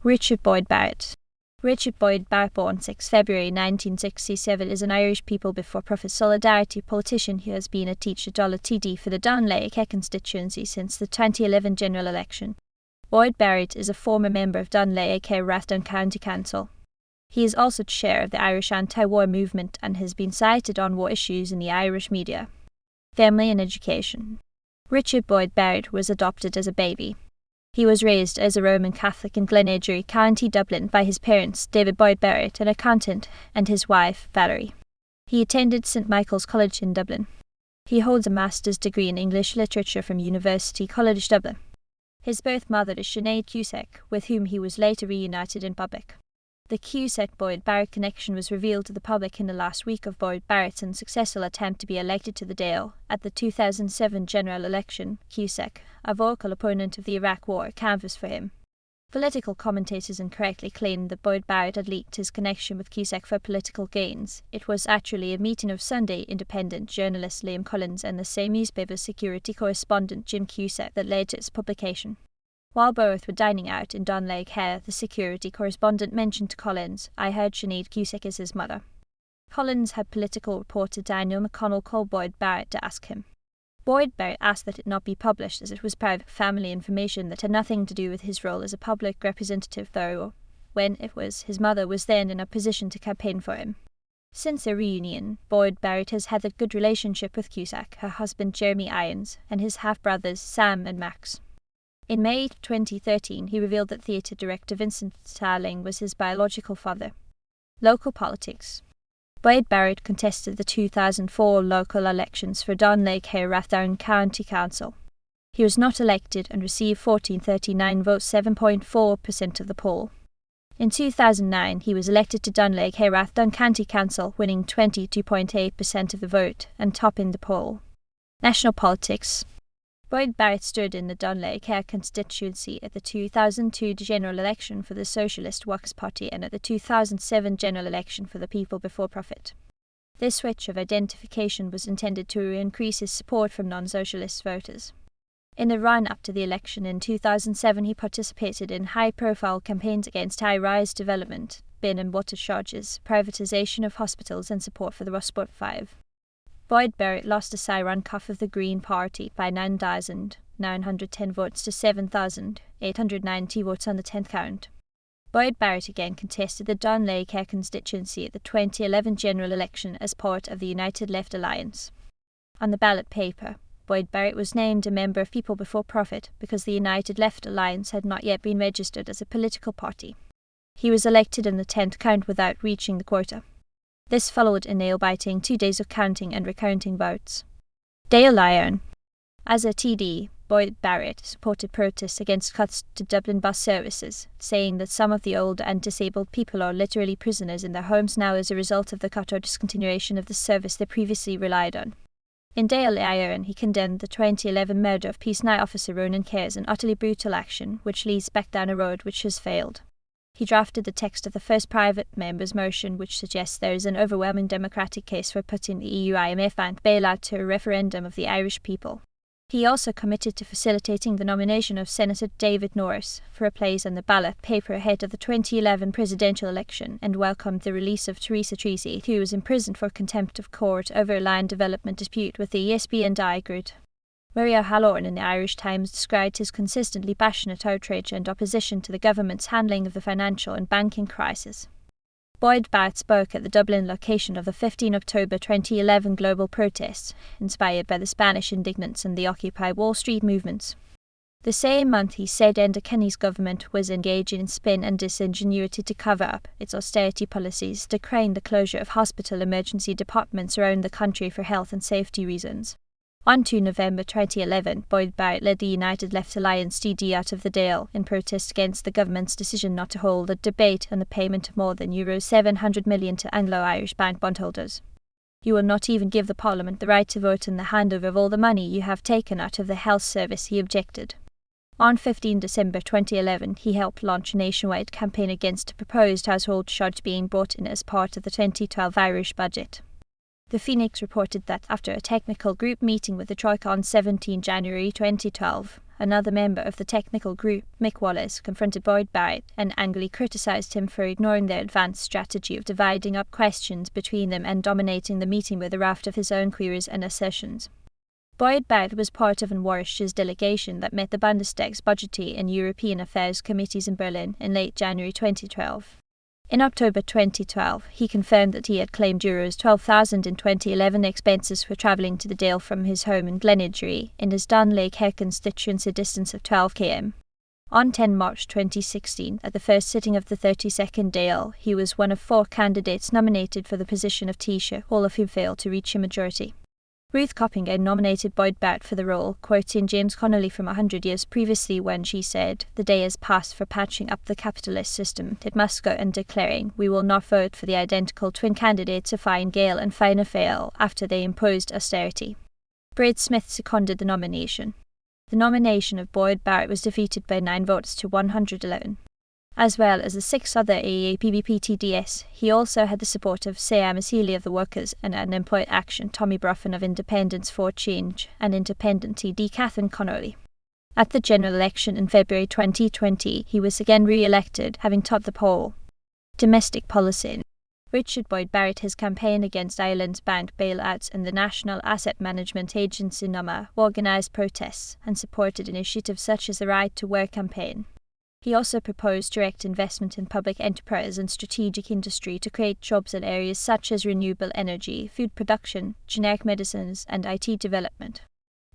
Richard Boyd Barrett. Richard Boyd Barrett, born 6 February 1967, is an Irish People Before Profit Solidarity politician who has been a Teachta Dála TD for the Dún Laoghaire constituency since the 2011 general election. Boyd Barrett is a former member of Dún Laoghaire Rathdown County Council. He is also chair of the Irish anti-war movement and has been cited on war issues in the Irish media. Family and education. Richard Boyd Barrett was adopted as a baby. He was raised as a Roman Catholic in Glenageary, County Dublin, by his parents, David Boyd Barrett, an accountant, and his wife, Valerie. He attended St Michael's College in Dublin. He holds a master's degree in English literature from University College Dublin. His birth mother is Sinead Cusack, with whom he was later reunited in public. The Cusack-Boyd Barrett connection was revealed to the public in the last week of Boyd Barrett's unsuccessful attempt to be elected to the Dáil. At the 2007 general election, Cusack, a vocal opponent of the Iraq War, canvassed for him. Political commentators incorrectly claimed that Boyd Barrett had leaked his connection with Cusack for political gains. It was actually a meeting of Sunday Independent journalist Liam Collins and the same newspaper's security correspondent Jim Cusack that led to its publication. While both were dining out in Dún Laoghaire, the security correspondent mentioned to Collins, "I heard Sinead Cusack is his mother." Collins had political reporter Daniel McConnell call Boyd Barrett to ask him. Boyd Barrett asked that it not be published as it was private family information that had nothing to do with his role as a public representative, though, when it was, his mother was then in a position to campaign for him. Since their reunion, Boyd Barrett has had a good relationship with Cusack, her husband Jeremy Irons, and his half-brothers Sam and Max. In May 2013, he revealed that theatre director Vincent Starling was his biological father. Local politics. Boyd Barrett contested the 2004 local elections for Dún Laoghaire Rathdown County Council. He was not elected and received 1,439 votes, 7.4% of the poll. In 2009, he was elected to Dún Laoghaire Rathdown County Council, winning 22.8% of the vote and topping the poll. National politics. Boyd Barrett stood in the Dún Laoghaire constituency at the 2002 general election for the Socialist Workers' Party and at the 2007 general election for the People Before Profit. This switch of identification was intended to increase his support from non-socialist voters. In the run-up to the election in 2007, he participated in high-profile campaigns against high-rise development, bin and water charges, privatisation of hospitals and support for the Rust Belt 5. Boyd Barrett lost a Siren cuff of the Green Party by 9,910 votes to 7,890 votes on the 10th count. Boyd Barrett again contested the Dún Laoghaire constituency at the 2011 general election as part of the United Left Alliance. On the ballot paper, Boyd Barrett was named a member of People Before Profit because the United Left Alliance had not yet been registered as a political party. He was elected in the 10th count without reaching the quota. This followed a nail-biting 2 days of counting and recounting votes. Dún Laoghaire. As a TD, Boyd Barrett supported protests against cuts to Dublin bus services, saying that some of the old and disabled people are literally prisoners in their homes now as a result of the cut or discontinuation of the service they previously relied on. In Dún Laoghaire, he condemned the 2011 murder of Peace Night officer Ronan Kerr as an utterly brutal action which leads back down a road which has failed. He drafted the text of the first private member's motion which suggests there is an overwhelming democratic case for putting the EU IMF bank bailout to a referendum of the Irish people. He also committed to facilitating the nomination of Senator David Norris for a place on the ballot paper ahead of the 2011 presidential election and welcomed the release of Theresa Treacy, who was imprisoned for contempt of court over a land development dispute with the ESB and Igrid. Murray O'Halloran in the Irish Times described his consistently passionate outrage and opposition to the government's handling of the financial and banking crisis. Boyd Barrett spoke at the Dublin location of the 15 October 2011 global protests, inspired by the Spanish indignance and the Occupy Wall Street movements. The same month he said Enda Kenny's government was engaging in spin and disingenuity to cover up its austerity policies, decrying the closure of hospital emergency departments around the country for health and safety reasons. On 2 November 2011, Boyd Barrett led the United Left Alliance TD out of the Dáil in protest against the government's decision not to hold a debate on the payment of more than €700 million to Anglo-Irish bank bondholders. You will not even give the Parliament the right to vote on the handover of all the money you have taken out of the health service, he objected. On 15 December 2011, he helped launch a nationwide campaign against a proposed household charge being brought in as part of the 2012 Irish budget. The Phoenix reported that after a technical group meeting with the Troika on 17 January 2012, another member of the technical group, Mick Wallace, confronted Boyd Barrett and angrily criticised him for ignoring their advanced strategy of dividing up questions between them and dominating the meeting with a raft of his own queries and assertions. Boyd Barrett was part of An Warish's delegation that met the Bundestag's Budgetary and European Affairs committees in Berlin in late January 2012. In October 2012, he confirmed that he had claimed Euros 12,000 in 2011 expenses for travelling to the Dale from his home in Glenageary in his Dún Laoghaire constituency distance of 12 km. On 10 March 2016, at the first sitting of the 32nd Dale, he was one of 4 candidates nominated for the position of Taoiseach, all of whom failed to reach a majority. Ruth Coppinga nominated Boyd Barrett for the role, quoting James Connolly from 100 years previously when she said, "The day is past for patching up the capitalist system. It must go," and declaring, "We will not vote for the identical twin candidates of Fine Gael and Fianna Fáil after they imposed austerity." Braid Smith seconded the nomination. The nomination of Boyd Barrett was defeated by 9 votes to 111. As well as the 6 other AAPBP TDS, he also had the support of Saya Masili of the Workers and Unemployed Action, Tommy Bruffin of Independence for Change, and Independent TD Catherine Connolly. At the general election in February 2020, he was again re-elected, having topped the poll. Domestic policy. Richard Boyd Barrett has campaigned against Ireland's bank bailouts and the National Asset Management Agency NUMA organised protests and supported initiatives such as the Right to Work campaign. He also proposed direct investment in public enterprise and strategic industry to create jobs in areas such as renewable energy, food production, generic medicines, and IT development.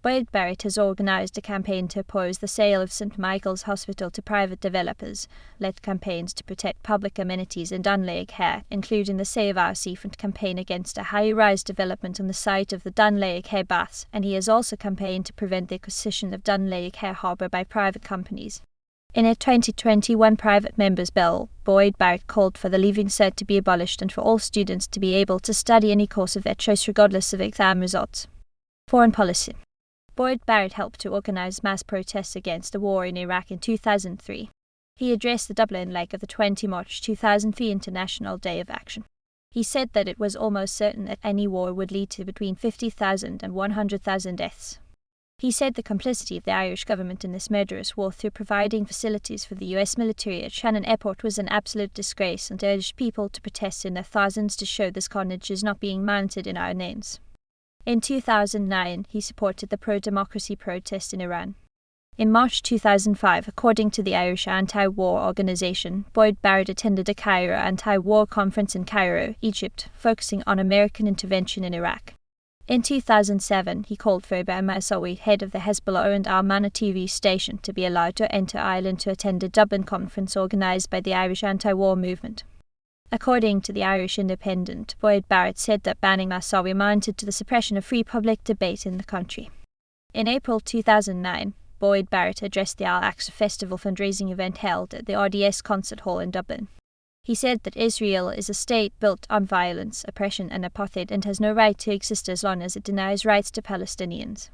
Boyd Barrett has organised a campaign to oppose the sale of St Michael's Hospital to private developers, led campaigns to protect public amenities in Dún Laoghaire, including the Save Our Seafront campaign against a high-rise development on the site of the Dún Laoghaire Baths, and he has also campaigned to prevent the acquisition of Dún Laoghaire Harbour by private companies. In a 2021 private members' bill, Boyd Barrett called for the Leaving Cert to be abolished and for all students to be able to study any course of their choice regardless of exam results. Foreign policy. Boyd Barrett helped to organise mass protests against the war in Iraq in 2003. He addressed the Dublin leg of the 20 March 2003 International Day of Action. He said that it was almost certain that any war would lead to between 50,000 and 100,000 deaths. He said the complicity of the Irish government in this murderous war through providing facilities for the US military at Shannon Airport was an absolute disgrace and urged people to protest in their thousands to show this carnage is not being mounted in our names. In 2009, he supported the pro-democracy protest in Iran. In March 2005, according to the Irish anti-war organisation, Boyd Barrett attended a Cairo anti-war conference in Cairo, Egypt, focusing on American intervention in Iraq. In 2007, he called for Ibrahim Massawi, head of the Hezbollah-owned Al Mana TV station, to be allowed to enter Ireland to attend a Dublin conference organised by the Irish anti-war movement. According to the Irish Independent, Boyd Barrett said that banning Massawi amounted to the suppression of free public debate in the country. In April 2009, Boyd Barrett addressed the Al-Aqsa Festival fundraising event held at the RDS Concert Hall in Dublin. He said that Israel is a state built on violence, oppression and apartheid and has no right to exist as long as it denies rights to Palestinians.